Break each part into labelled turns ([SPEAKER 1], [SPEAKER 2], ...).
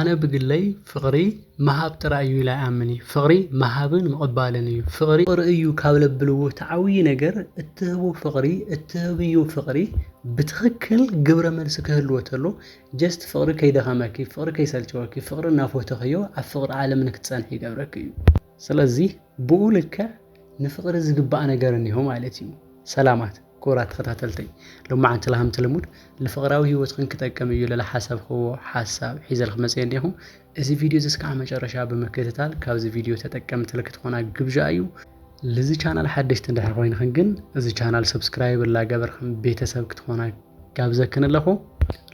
[SPEAKER 1] أنا بقولي فقري مهاب ترى لا أمني فقري مهابن مقبالني فقري رأيو كابل بلو تعوي نجر اتهبو فقري اتهبيو فقري بتخكل قبر ملسك هالوتلو جست فقري كيدا خماكي فقري كيسالتوكي فقري نافو تخيو عفقر عالمك تسانحي قبركي سلازي بقولك نفقر زقبا نجرني هم عائلتي سلامات كورات خطاتلتي لو ما عنت لهم تلمود لفقراوي هو كتكم يقول له حسب هو حسب حيز الخمسة عندهم إذا فيديو زسكع مجرى شاب مكتتال كاوز فيديو تتكم تلك تكونا جبجايو لذي channel حدش تندح روين خنجن إذا channel سبسكرايب ولا جبر بيت سبك تكونا كابزكن له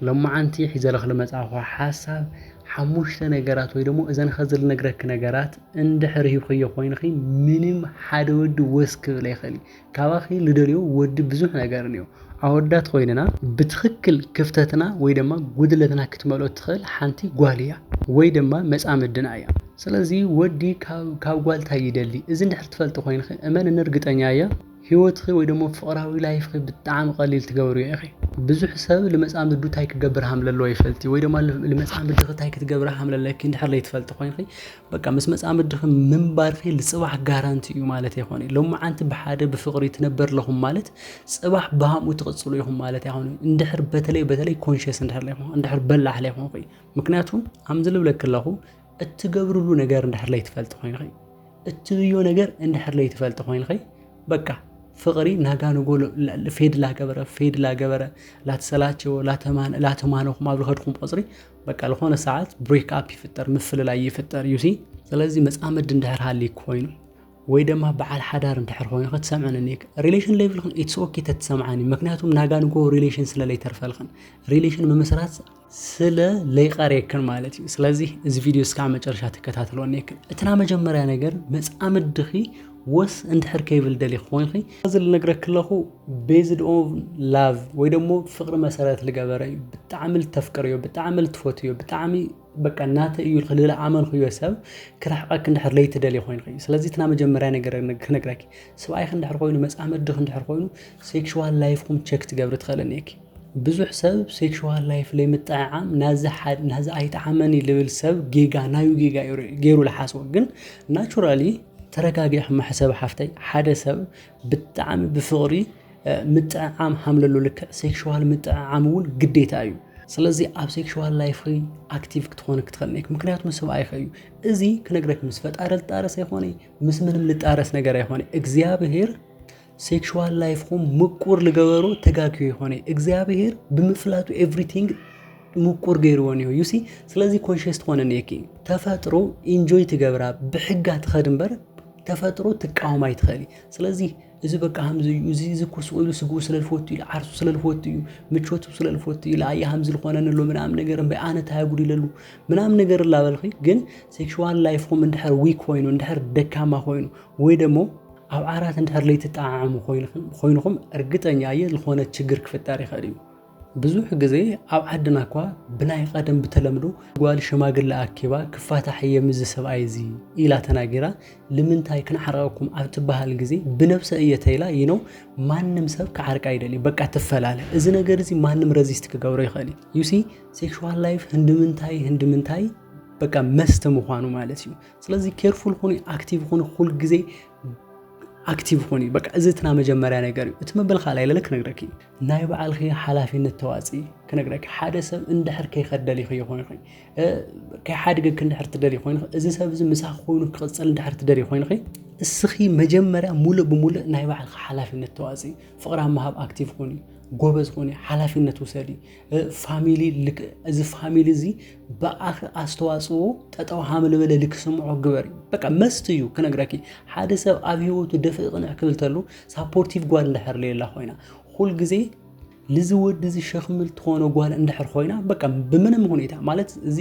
[SPEAKER 1] لو ما عنتي حيز الخمسة هو حسب حموش نجارات ويدمو إذا نخزل نجرك نجارات عند حريه خي خوين خي منهم حد ود وسك لا خلي كواخي لدريو ود بزح نجارنيو عودات خويننا بتخكل كفتتنا ويدما قدلتنا كتملو تخل حنتي قواليا ويدما مسام الدنايا سلازي ودي كاو قوالتا يدلي إذا ندحر تفلت خوين خي أمان نرقطنيايا هيوت خي ويدما فقراوي لايف خي بالطعام قليل تقوري يا أخي بزح سبب لمسام الدو تايك جبر حمل الله يفلتي ويدما لمسام الدو تايك تجبر حمل لكن ندحر لي تفلت خوين خي بقى مسام الدو من بارخي لصباح جارانتي مالتي يخوني لو ما أنت بحاجة بفقري تنبر لهم مالت صباح بهم وتقصلوا لهم مالتي يخوني ندحر بتلي كونشيس ندحر لهم ندحر بلع عليهم خي مكناتهم عمزلوا لك الله اتجبروا له نجار ندحر لي تفلت خوين خي اتبيو نجار ندحر لي تفلت خوين خي بقى فقري ناقا نقول فيد لا قبره لا تسلاتشو لا تمانو ما بلخدكم قصري بقى لخونه ساعات بريك اب يفتر مفل لا يفتر يوسي ስለዚህ መጻመድ እንደህርሃሊ ኮይኑ ወይ ደማ በዓል ሓዳር እንደህር ኮይኑ ከተሰምعن እንክ ሪሌሽን ሌቭል ኢትስ ኦኬ ተተሰምعني ምክንያቱም ናጋንጎ ሪሌሽን ስለላይ ተርፈልክን ሪሌሽን መመስራት ስለ ለይቀሬክን ማለት እዩ ስለዚህ እዚ ቪዲዮ እስከ መጨረሻ ተከታተሉን እንክ እትና መጀመሪያ ነገር መጻመድ ድኺ ወስ እንደህር ከይብል ደሊ ኮይንኺ አዝል ነግረክ ለኹ ቤዝድ ኦን ላቭ ወይ ደሞ ፍቅር መሰረት ልገበረ ብጣዕምል ተፍቅርዮ ብጣዕምል ትፎትዮ ብጣዕሚ በቃ እናተ እዩ ለለ አመን ኹዮ ሰብ ክራሕቃክ እንደህር ለይ ተደሊ ኮይንኺ ስለዚህ ትና መጀመሪያ ነገር ከነግራኪ ሰብአይ እንደህር ኮይኑ መጻመድ ድኽ እንደህር ኮይኑ ሴክሹዋል ላይፍኩም ቼክ ትገብር ትኸለኒክ ብዙሕ ሰብ ሴክሹዋል ላይፍ ላይ መጣዓም ናዛ አይተዓመኒ ልብል ሰብ ጌጋ ናዩ ጌጋ ገይሩ ለሐስቦ ግን ናቹራሊ ተረጋግሕ ማሕሰብ ሓፍታይ ሓደ ሰብ ብጣዕሚ ብፍቅሪ ምጣዓም ሓምለሉ ልክ ሴክሹዋል ምጣዓም እውን ግዴታ እዩ ስለዚህ ኣብ ሴክሹዋል ላይፍ አክቲቭ ክትኾን ክትኸልኒክ ምክንያቱም ሰብ አይኸዩ እዚ ክነግረክ ምስ ፈጣሪ ልጣረስ አይኾነ ምስ ምንም ልጣረስ ነገር አይኾነ እግዚአብሔር ሴክሹዋል ላይፍኩም ምቁር ልገበሩ ተጋግዩ ይሆነ እግዚአብሔር በመፍላቱ ኤቭሪቲንግ ምቁር ገይርዎን እዩ ዩሲ ስለዚህ ኮንሺየስ ትሆነን የኪ ተፈጥሮ ኢንጆይ ትገብራ በሕጋ ትኸድምበር ተፈጥሮ ትቃወማይ ትኸሊ ስለዚህ እዚ በቃ ሀምዝ እዚ ዝኩስ ወይሉ ስጉ ስለልፎት ይል አርሱ ስለልፎት እዩ ምቾቱ ስለልፎት ይል አይ ሀምዝ ልሆነን ሎ ምናም ነገር በአነ ታያጉድ ይለሉ ምናም ነገር ላበልኺ ግን ሴክሹዋል ላይፍኩም እንደህር ዊክ ሆይኑ እንደህር ደካማ ሆይኑ ወይ ደሞ ኣብ ዓራት እንደህር ለይ ተጣዓሙ ሆይኑኩም እርግጠኛ የልሆነ ችግር ክፈጣሪ ይኸል እዩ ብዙሕ ግዜ ኣብ ዓድና ኳ ብናይ ቀደም በተለምዶ ጓል ሽማግለ አኪባ ክፋታሕ የምዝ ሰብኣይ እዚ ኢላ ተናገራ ለምንታይ ከናሐራኩም ኣብ ትባሃል ግዜ ብነፍሰ እየተይላ ይነው ማንንም ሰብ ከዓርቃ አይደሊ በቃ ተፈላለ እዚ ነገር እዚ ማንንም ረዚስት ከገብረ ይኸሊ ዩሲ ሴክሹዋል ላይፍ ህንድምንታይ በቃ መስተ መሆኑ ማለት እዩ ስለዚህ ኬርፉል ሆኒ አክቲቭ ሆኒ ሁሉ ግዜ አክቲቭ ሆኒ በቃ እዝትና መጀመሪያ ነገር እዩ እትመበል ኻላይ ለለክ ነግረኪ ናይ በዓልኺ ሓላፊነት ተዋጺ ከነግረኪ ሓደ ሰብ እንደህር ከይኸደል ይኾን ከሓድግ እንደህር ትደል ይኾን እዚ ሰብ እዚ ምሳኽ ኮይኑ ክቅጽል እንደህር ትደል ይኾን እስኺ መጀመሪያ ሙሉእ ብሙሉእ ናይ በዓልኺ ሓላፊነት ተዋጺ ፍቅራ መሃብ አክቲቭ ሆኒ ጎበዝ ሆኒ ሓላፊነት ወሰዲ ፋሚሊ ልክ እዚ ፋሚሊ እዚ በአኽ አስተዋጽኦ ተጣው ሓምል በለ ልክ ስምዖ ግበሪ በቃ መስትዩ ከነግረኪ ሓደ ሰብ ኣብ ህይወቱ ደፍቅን አክልተሉ ሳፖርቲቭ ጓል እንደህር ለላ ኮይና ሁሉ ግዜ ልዝወድ እዚ ሸኽምል ትሆነ ጓል እንደህር ኮይና በቃ በምንም ሁኔታ ማለት እዚ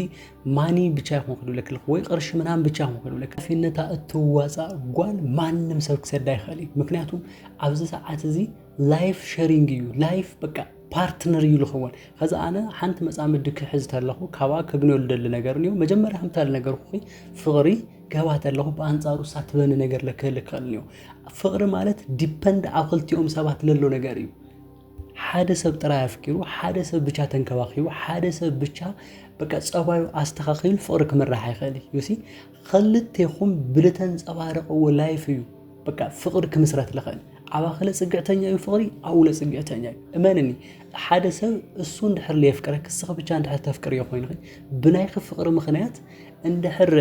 [SPEAKER 1] ማኒ ብቻ ይሆን ከለክ ወይ ቅርሽ ምናም ብቻ ይሆን ከለክ ፊነታ እትዋጻ ጓል ማንንም ሰብ ክሰዳ ይኸሊ ምክንያቱም ኣብዚ ሰዓት እዚ ላይፍ ሼሪንግ ዩ ላይፍ በቃ ፓርትነር ዩ ልኸውን ከዛ አነ ሓንቲ መጻምድ ክሕዝ ተለኹ ካባ ከግኖል ደል ነገር ነው መጀመሪያ hamtal ነገር ኹ ፍቅሪ ገባት ተለኹ በአንጻሩ ሳትበን ነገር ለከልከል ነው ፍቅሪ ማለት ዲፔንድ አክልቲኦም ሰባት ለሎ ነገር እዩ ሓደ ሰብ ጥራ ያፍቂሩ ሓደ ሰብ ብቻ ተንከባኺቡ ሓደ ሰብ ብቻ በቃ ጸባዩ አስተኻኺል ፍቅር ክመራሕ ይኽእል ዩሲ ክልቴኹም ብልተንጸባረቕዎ ላይፍ እዩ በቃ ፍቅር ክምስረት ልኽእል ኣባኸለ ጽግዕተኛ እዩ ፍቅሪ ኣውለ ጽግዕተኛ እዩ እመንኒ ሓደ ሰብ እሱ እንድሕር ለየፍቅረክ እስኺ ብቻ እንድሕር ተፍቅር ይኾይንኺ ብናይኺ ፍቅሪ ምኽንያት እንድሕር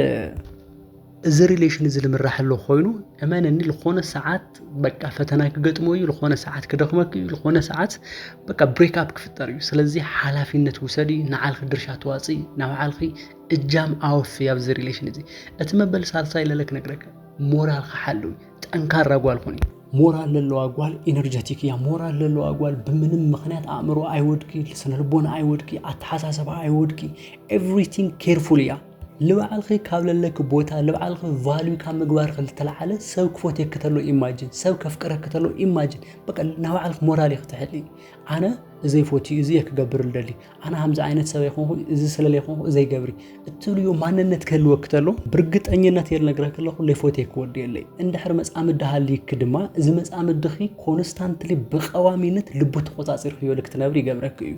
[SPEAKER 1] እዚ ሪሌሽን እዚ ልምራሕሎ ኮይኑ እመንኒ ልኾነ ሰዓት በቃ ፈተና ክገጥሞ እዩ ልኾነ ሰዓት ክደኽመክ እዩ ልኾነ ሰዓት በቃ ብሬክ ኣፕ ክፍጠር እዩ ስለዚ ሓላፊነት ውሰዲ ንዓልኺ ድርሻ ትዋፂ ናብ ዓልኺ እጃም ኣወፊ ኣብዚ ሪሌሽን እዚ እቲ መበል ሳልሳይ ለለክ ነግረካ ሞራል ክሓሉ ጠንካራ ጓል ኾኒ ሞራል ለለዋ ጓል ኢነርጀቲክ እያ ሞራል ለለዋ ጓል ብምንም ምኽንያት ኣእምሮ ኣይወድቂ ስነ ልቦና ኣይወድቂ ኣተሓሳሰባ ኣይወድቂ ኤቭሪቲንግ ኬርፉል እያ ልባዓልኺ ካብ ለለክ ቦታ ልባዓልኺ ቫልዩ ካብ ምግባር ክልተላዓለ ሰብ ክፎትየክ ከተሎ ኢማጂን ሰብ ከፍቅረክ ከተሎ ኢማጂን በቃ ናብ ባዕልኺ ሞራል ይኽትሕሊ ኣነ እዘይ ፎቲ እዘይ ክገብር ልደሊ ኣነ ሃምዚ ዓይነት ሰብ ይኹንኹ እዚ ስለለ ይኹንኹ እዘይ ገብሪ እትብልዮ ማንነት ክህልወክ ተሎ ብርግጠኝነት የል ነግረክ ኣለኹ ለይፎትየክ ክወዲ የለይ እንድሕር መጻምድ ሃልይክ ድማ እዚ መጻምድኺ ኮንስታንትሊ ብቐዋሚነት ልቡ ተቆጻጺር ክዮልክ ትነብር ይገብረክ እዩ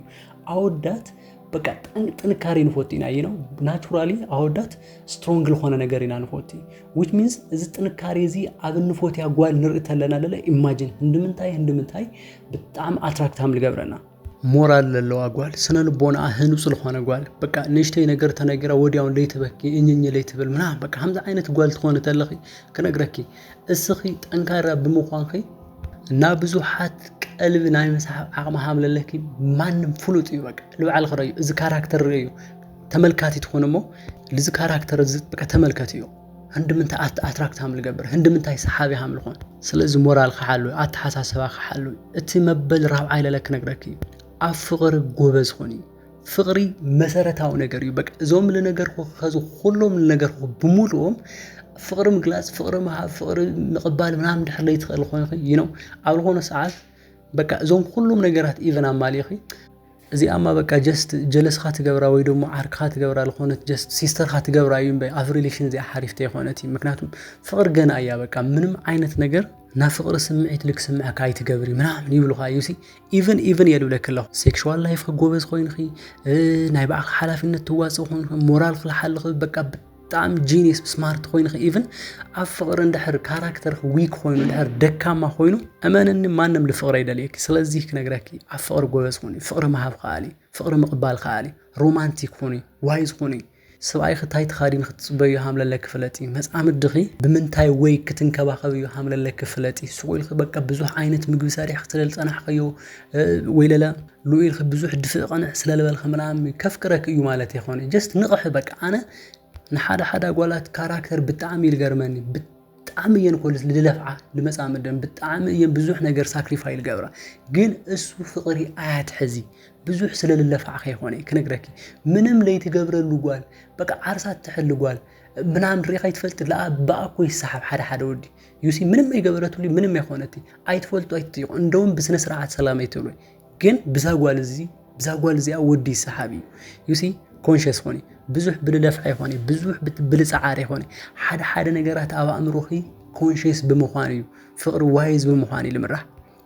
[SPEAKER 1] ኣወዳት በቃ ጥንካሬ ንፎቲና you know naturally ኣወዳት strong ለሆነ ነገር ኢና ንፎቲ which means እዚ ጥንካሬ እዚ ኣብ ንፎት ያጓል ንርኢ ተለና ለለ imagine እንደምንታይ በጣም አትራክታም ልገብረና ሞራል ለለው አጓል ስነ ልቦና ህንጹ ለሆነ ጓል በቃ ንሽተይ ነገር ተነገራ ወዲያው ለይተበኪ እኝኝ ለይተብል ምና በቃ ሃምዛ አይነት ጓል ትሆነ ተለኺ ከነግረኪ እስኺ ጠንካራ ብምዃንኺ እና ብዙሓት ቀልብ ናይ መሳብ ዓቕማ ሃምለለኪ ማንም ፍሉጥ እዩ በቃ ልባዓል ክረዩ እዚ ካራክተር እዩ ተመልካቲ ትኾንሞ ለዚ ካራክተር እዚ በቃ ተመልካቲ እዩ እንደምንታይ አትራክት ሃም ልገብር እንደምንታይ ሰሓቢ ሃም ልኾን ስለዚ ሞራል ክሓሉ ኣተሓሳሰባ ክሓሉ እቲ መበል ራብዓይ ለለክ ነግረኪ ኣብ ፍቅሪ ጎበዝ ኾኒ ፍቅሪ መሰረታዊ ነገር እዩ በቃ ዞም ለነገር ከዙ ሁሉም ለነገር ብሙሉኦም ፍቅሪ ምግላጽ ፍቅሪ መሃብ ፍቅሪ ምቅባል ምናምን ድሕር ለይ ትኽእል ኾንኺ you know ኣብ ልኾነ ሰዓት በቃ ዞም ሁሉም ነገራት ኢቨን ኣማሊኺ እዚ ኣማ በቃ ጀስት ጀለስኻ ትገብራ ወይ ደሞ ዓርክኻ ትገብራ ልኾነት ጀስት ሲስተርኻ ትገብራ እዩ በይ ኣብ ሪሌሽን እዚ ሓሪፍተ ይኾነት ምክንያቱም ፍቅር ገና እያ በቃ ምንም ዓይነት ነገር ና ፍቅር ስምዒት ልክ ስምዓካ ኣይትገብሪ ምናምን ይብሉኻ ዩሲ ኢቨን የልብለክ ኣለኹ ሴክሹዋል ላይፍ ጎበዝ ኾይንኺ ናይ ባዕልኻ ሓላፊነት ትዋፅእ ኾይንኺ ሞራል ክልሓልኺ በቃ በጣም ጂኒየስ ስማርት ኾይንኺ ኢቨን ኣብ ፍቅር እንድሕር ካራክተር ዊክ ኾይኑ እንድሕር ደካማ ኾይኑ እመነኒ ማንም ልፍቅር አይደልየክ ስለዚ ክነግረኪ ኣብ ፍቅር ጎበዝ ኾኒ ፍቅሪ መሃብ ኸኣሊ ፍቅሪ ምቕባል ኸኣሊ ሮማንቲክ ኾኒ ዋይዝ ኾኒ ሰብኣይ ክታይ ተኻዲን ክትጽበዩ ሃምለለክ ፍለጢ መጻምድኺ ብምንታይ ወይ ክትንከባኸብዩ ሃምለለክ ፍለጢ ሱቁልኺ በቃ ብዙሕ ዓይነት ምግቢ ሰሪሕ ክትለል ጸናሕኸዮ ወይ ለለ ሉኢልኺ ብዙሕ ድፍእ ቀንዕ ስለልበልኺ ምናምን ከፍቅረክ እዩ ማለት ይኾነ ጀስት ንቕሕ በቃ ኣነ ንሓደ ጓላት ካራክተር ብጣዕሚ ይልገርመኒ ብጣዕሚ እየን ኮልስ ልለፍዓ ልመጻምደን ብጣዕሚ እየን ብዙሕ ነገር ሳክሪፋይ ልገብራ ግን እሱ ፍቅሪ ኣያትሕዚ ብዙሕ ስለልለፍዓ ከይኾነ ክነግረኪ ምንም ለይትገብረሉ ጓል በቃ ዓርሳት ትሕል ጓል ምናምን ሪኻ ይትፈልጥ ለኣባኣኮ ይሰሓብ ሓደ ወዲ ዩሲ ምንም አይገበረቱሊ ምንም አይኾነቲ ኣይትፈልጡ ኣይትጥይቁ እንደውም ብስነ ስርዓት ሰላም አይትብሉ ግን ብዛጓል እዚኣ ወዲ ይሰሓብ እዩ ዩሲ ኮንሽስ ኾኒ ብዙሕ ብልለፍዓ ይኾኒ ብዙሕ ብልፀዓር ይኾኒ ሓደ ነገራት ኣብ ኣእምሮኺ ኮንሽስ ብምዃን እዩ ፍቅሪ ዋይዝ ብምዃን ልምራሕ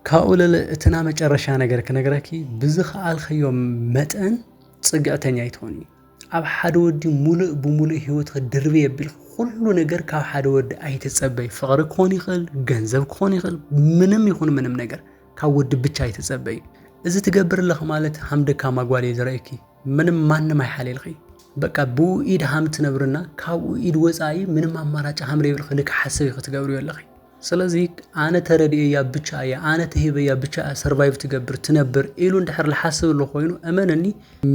[SPEAKER 1] ካብኡ ለለ እትና መጨረሻ ነገር ክነግረኪ ብዝኸኣልኸዮ መጠን ጽግዕተኛ ይትኾኒ ኣብ ሓደ ወዲ ሙሉእ ብምሉእ ህይወት ድርቤ የብል ኩሉ ነገር ካብ ሓደ ወዲ ኣይትጸበይ ፍቅሪ ክኾን ይኽእል ገንዘብ ክኾን ይኽእል ምንም ይኹን ምንም ነገር ካብ ወዲ ብቻ ኣይትጸበይ እዚ ትገብርለኽ ማለት ሃምደካ ማጓል ይዝረአኪ ምንም ማንም ኣይሓለልኺ በቃ ብኢድ ሃም ትነብርና ካብኡ ኢድ ወፃኢ ምንም ኣማራጭ ሃም ለይብልኺ ልክ ሓሰብ ክትገብሩ የለኺ ስለዚ ኣነ ተረዲእያ ብቻ እያ ኣነ ተሂበያ ብቻ ሰርቫይቭ ትገብር ትነብር ኢሉ እንድሕር ልሓስብ ሎ ኮይኑ እመነኒ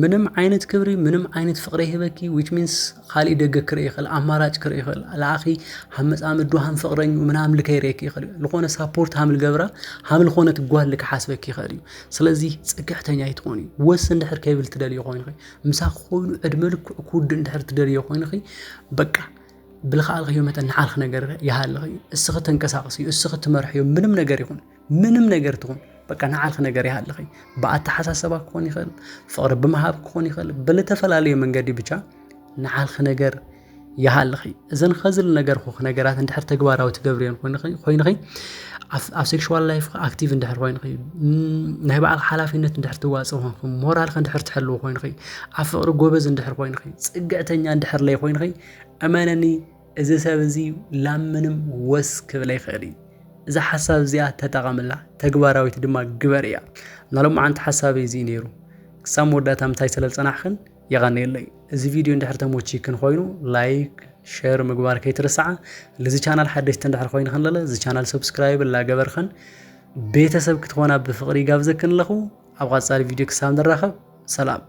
[SPEAKER 1] ምንም ዓይነት ክብሪ ምንም ዓይነት ፍቅሪ ይህበኪ which means ካልእ ደገ ክርኢ ይኽእል ኣማራጭ ክርኢ ይኽእል ለኣኺ ሃም መጻምዱ ሃም ፍቅረኙ ምናምን ልከይረኪ ይኽእል ልኾነ ሳፖርት ሃም ልገብራ ሃም ልኾነ ትጓል ልክሓስበኪ ይኽእል እዩ ስለዚ ጽግዕተኛ ይትኾኒ ወስ እንድሕር ከይብል ትደልዮ ኮይንኺ ምሳኽ ኮይኑ ዕድመ ልክዕ ክውድእ እንድሕር ትደልዮ ኮይንኺ በቃ بالخالق يوم تنحالخ نجار يهالخ السخط تنكساقس السخط مرحيو منم نجار يكون منم نجار تكون بقى نحالخ نجار يهالخ بعد تحساسبك كوني خل فقر بمهاب كوني خل بل تفلالي من قدي بيجا نحالخ نجار يحلخي إذن خزل نجار خوخ نجارات عند حر تجبار أو تجبرين خوين خي أف سيكشوال لايف أكتيف عند حر خوين خي نهب على حالة في النت عند حر تواصل خوين مورال عند حر تحلو خوين خي عفقر جوبز عند حر خوين خي سجعتني عند حر لي خوين خي أمانني إذا سبزي لامنم وسك بلاي خيري إذا حساب زيادة تتعامل تجبار أو تدمج جبريا نلوم عند حسابي زينيرو سامور داتا متايسل الصناعخن يغني لي إذا فيديو ندحر تموتشي كن خوينو لايك شير مقبار كي ترسعة لذي channel حدش تندحر خوين خن لله زي channel سبسكرايب لا جبر خن بيتسب كتخونا بفقري قابزك كن لخو أبغى تصاري فيديو كسام دراخب سلام